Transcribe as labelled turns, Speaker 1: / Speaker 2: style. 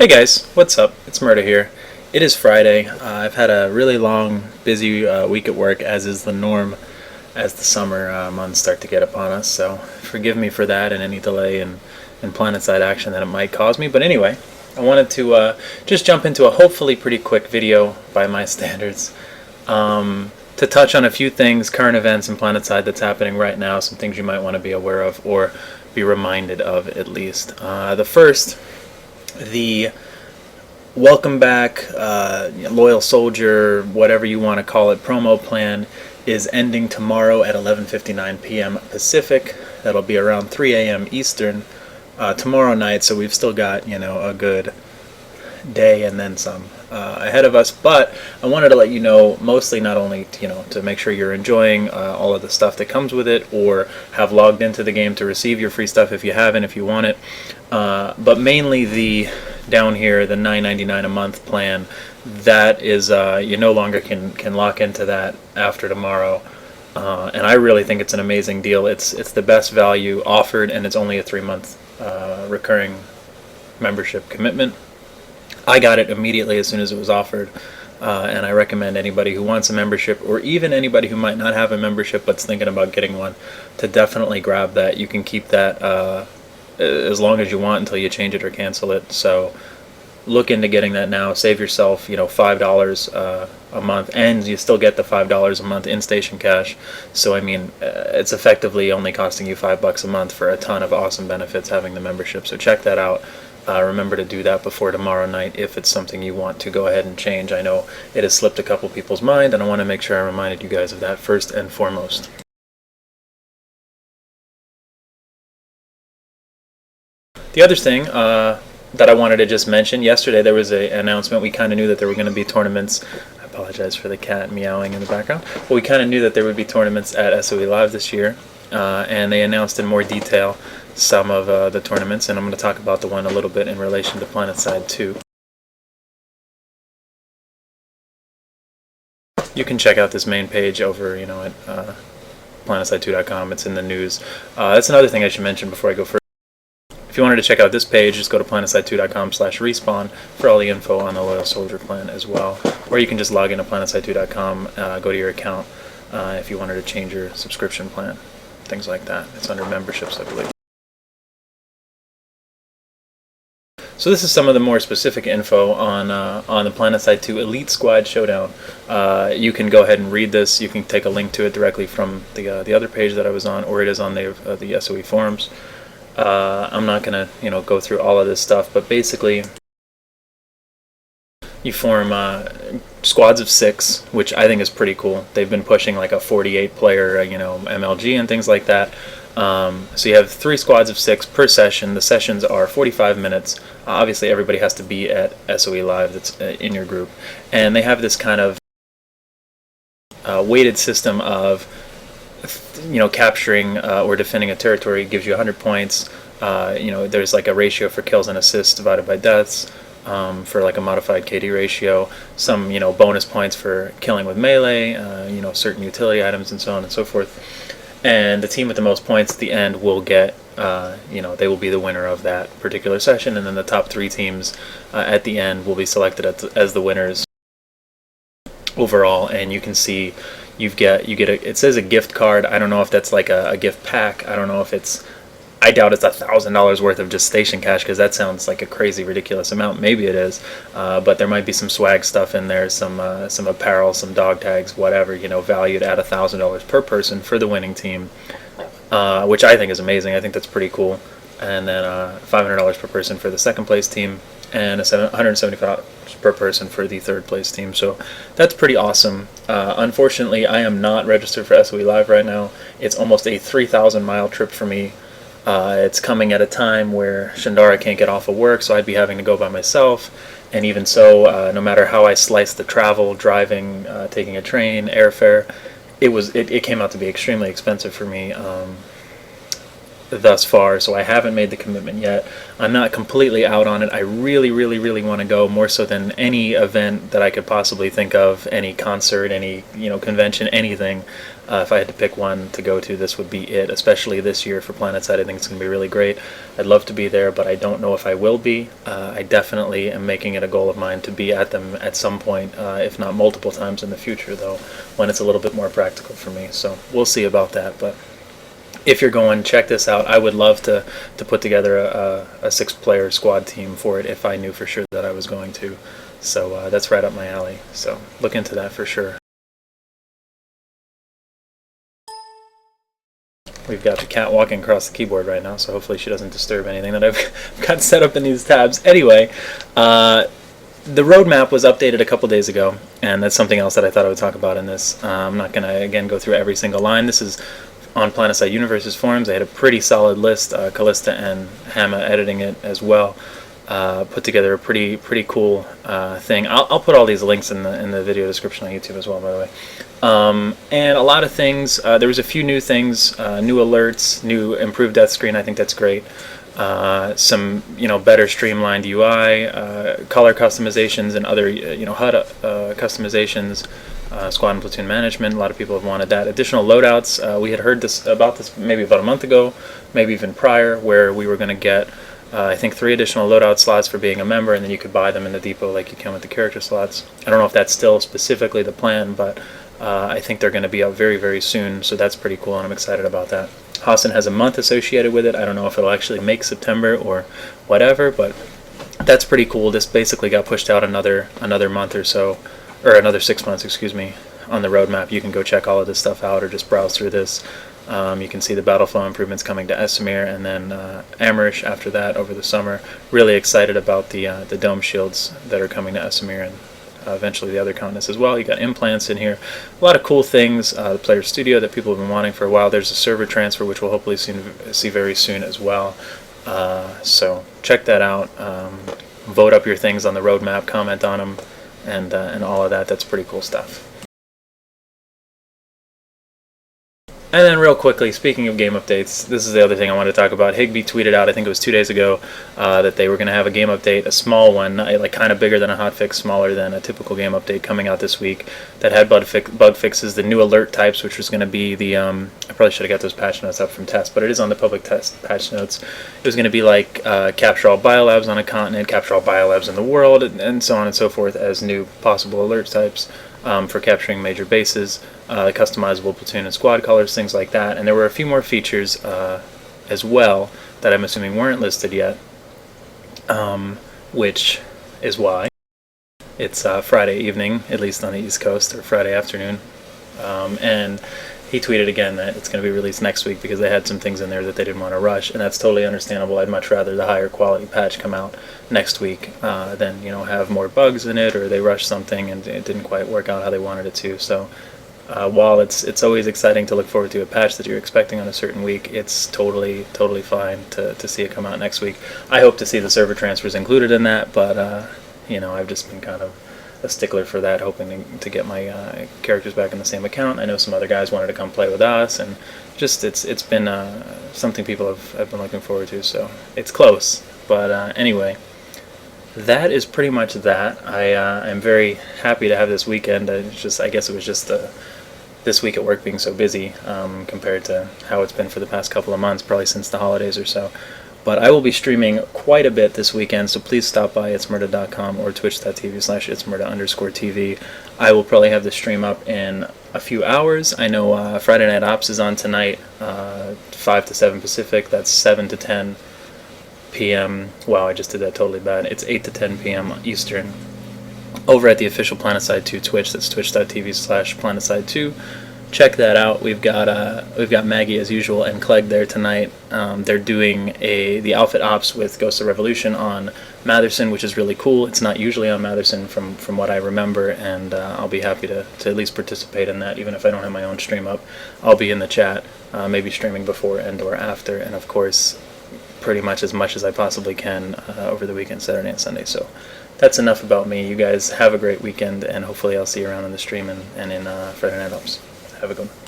Speaker 1: Hey guys, what's up? ItZMuRdA here. It is Friday. I've had a really long, busy week at work, as is the norm as the summer months start to get upon us, so forgive me for that and any delay in PlanetSide action that it might cause me. But anyway, I wanted to just jump into a hopefully pretty quick video by my standards to touch on a few things, current events in PlanetSide that's happening right now, some things you might want to be aware of or be reminded of at least. The first, the welcome back, loyal soldier, whatever you want to call it, promo plan is ending tomorrow at 11:59 p.m. Pacific. That'll be around 3 a.m. Eastern tomorrow night, so we've still got, a good day and then some ahead of us. But I wanted to let you know, mostly not only to make sure you're enjoying all of the stuff that comes with it, or have logged into the game to receive your free stuff if you haven't, if you want it, but mainly the down here, the $9.99 a month plan. That is you no longer can lock into that after tomorrow, and I really think it's an amazing deal. It's the best value offered, and it's only a 3-month recurring membership commitment. I got it immediately as soon as it was offered, and I recommend anybody who wants a membership, or even anybody who might not have a membership but's thinking about getting one, to definitely grab that. You can keep that as long as you want until you change it or cancel it. So look into getting that now. Save yourself $5 a month, and you still get the $5 a month in station cash. So I mean, it's effectively only costing you $5 a month for a ton of awesome benefits having the membership. So check that out. Remember to do that before tomorrow night if it's something you want to go ahead and change. I know it has slipped a couple people's mind, and I want to make sure I reminded you guys of that first and foremost. The other thing that I wanted to just mention, yesterday there was an announcement. We kind of knew that there were going to be tournaments. I apologize for the cat meowing in the background. But we kind of knew that there would be tournaments at SOE Live this year, and they announced in more detail some of the tournaments, and I'm going to talk about the one a little bit in relation to PlanetSide 2. You can check out this main page over, at PlanetSide2.com. It's in the news. That's another thing I should mention before I go further. If you wanted to check out this page, just go to PlanetSide2.com/respawn for all the info on the Loyal Soldier plan as well. Or you can just log into PlanetSide2.com, go to your account if you wanted to change your subscription plan, things like that. It's under memberships, I believe. So this is some of the more specific info on the PlanetSide 2 Elite Squad Showdown. You can go ahead and read this. You can take a link to it directly from the other page that I was on, or it is on the SOE forums. I'm not going to go through all of this stuff, but basically you form squads of 6, which I think is pretty cool. They've been pushing like a 48-player MLG and things like that. So you have 3 squads of 6 per session. The sessions are 45 minutes. Obviously everybody has to be at SOE Live that's in your group, and they have this kind of weighted system of capturing or defending a territory gives you 100 points. There's like a ratio for kills and assists divided by deaths, for like a modified KD ratio, some bonus points for killing with melee, certain utility items, and so on and so forth. And the team with the most points at the end will get, they will be the winner of that particular session, and then the top 3 teams at the end will be selected as the winners overall. And you can see it says a gift card. I don't know if that's like a gift pack. I don't know if I doubt it's $1,000 worth of just station cash, because that sounds like a crazy ridiculous amount. Maybe it is, but there might be some swag stuff in there, some apparel, some dog tags, whatever, valued at $1,000 per person for the winning team, which I think is amazing. I think that's pretty cool. And then $500 per person for the second place team, and $175 per person for the third place team. So that's pretty awesome. Unfortunately, I am not registered for SOE Live right now. It's almost a 3,000-mile trip for me. It's coming at a time where Shandara can't get off of work, so I'd be having to go by myself. And even so, no matter how I slice the travel, driving, taking a train, airfare, it came out to be extremely expensive for me. thus far, so I haven't made the commitment yet. I'm not completely out on it. I really, really, really want to go, more so than any event that I could possibly think of, any concert, any convention, anything. If I had to pick one to go to, this would be it, especially this year for PlanetSide. I think it's going to be really great. I'd love to be there, but I don't know if I will be. I definitely am making it a goal of mine to be at them at some point, if not multiple times in the future, though, when it's a little bit more practical for me. So we'll see about that, but if you're going, check this out. I would love to put together a 6-player squad team for it if I knew for sure that I was going to. So that's right up my alley. So look into that for sure. We've got the cat walking across the keyboard right now, so hopefully she doesn't disturb anything that I've got set up in these tabs. Anyway, the roadmap was updated a couple days ago, and that's something else that I thought I would talk about in this. I'm not going to, again, go through every single line. This is on PlanetSide Universe's forums. They had a pretty solid list. Callista and Hama editing it as well. Put together a pretty cool thing. I'll put all these links in the video description on YouTube as well, by the way. And a lot of things. There was a few new things, new alerts, new improved death screen. I think that's great. Some better streamlined UI, color customizations, and other HUD customizations. Squad and platoon management. A lot of people have wanted that. Additional loadouts. We had heard about this maybe about a month ago, maybe even prior, where we were going to get I think 3 additional loadout slots for being a member, and then you could buy them in the depot like you can with the character slots. I don't know if that's still specifically the plan, but I think they're going to be out very, very soon, so that's pretty cool, and I'm excited about that. Hassan has a month associated with it. I don't know if it'll actually make September or whatever, but that's pretty cool. This basically got pushed out another month or so, or another 6 months, excuse me, on the roadmap. You can go check all of this stuff out or just browse through this. You can see the battle flow improvements coming to SOE and then Amerish after that over the summer. Really excited about the dome shields that are coming to SOE and eventually the other continents as well. You got implants in here. A lot of cool things. The Player Studio that people have been wanting for a while. There's a server transfer which we'll hopefully see very soon as well. So check that out. Vote up your things on the roadmap, comment on them, and all of that. That's pretty cool stuff. And then real quickly, speaking of game updates, this is the other thing I wanted to talk about. Higby tweeted out, I think it was 2 days ago, that they were going to have a game update, a small one, like kind of bigger than a hotfix, smaller than a typical game update coming out this week, that had bug fixes, the new alert types, which was going to be the, I probably should have got those patch notes up from test, but it is on the public test patch notes. It was going to be like capture all biolabs on a continent, capture all biolabs in the world, and so on and so forth as new possible alert types. For capturing major bases, customizable platoon and squad colors, things like that. And there were a few more features as well that I'm assuming weren't listed yet, which is why it's Friday evening, at least on the East Coast, or Friday afternoon. And he tweeted again that it's going to be released next week because they had some things in there that they didn't want to rush, and that's totally understandable. I'd much rather the higher quality patch come out next week than have more bugs in it, or they rush something and it didn't quite work out how they wanted it to. So while it's always exciting to look forward to a patch that you're expecting on a certain week, it's totally fine to see it come out next week. I hope to see the server transfers included in that, but I've just been kind of a stickler for that, hoping to get my characters back in the same account. I know some other guys wanted to come play with us, and just it's been something people have been looking forward to, so it's close. But anyway, that is pretty much that. I'm very happy to have this weekend. I guess it was just this week at work being so busy compared to how it's been for the past couple of months, probably since the holidays or so. But I will be streaming quite a bit this weekend, so please stop by ItZMuRdA.com or twitch.tv/ItZMuRdA_TV. I will probably have the stream up in a few hours. I know Friday Night Ops is on tonight, 5 to 7 Pacific. That's 7 to 10 p.m. Wow, I just did that totally bad. It's 8 to 10 p.m. Eastern. Over at the official PlanetSide 2 Twitch. That's twitch.tv/PlanetSide2. Check that out. We've got Maggie as usual and Clegg there tonight. They're doing the outfit ops with Ghost of Revolution on Matherson, which is really cool. It's not usually on Matherson from what I remember, and I'll be happy to at least participate in that, even if I don't have my own stream up. I'll be in the chat, maybe streaming before and or after, and of course pretty much as I possibly can over the weekend, Saturday and Sunday. So that's enough about me. You guys have a great weekend, and hopefully I'll see you around on the stream and in Friday Night Ops. Have a good one.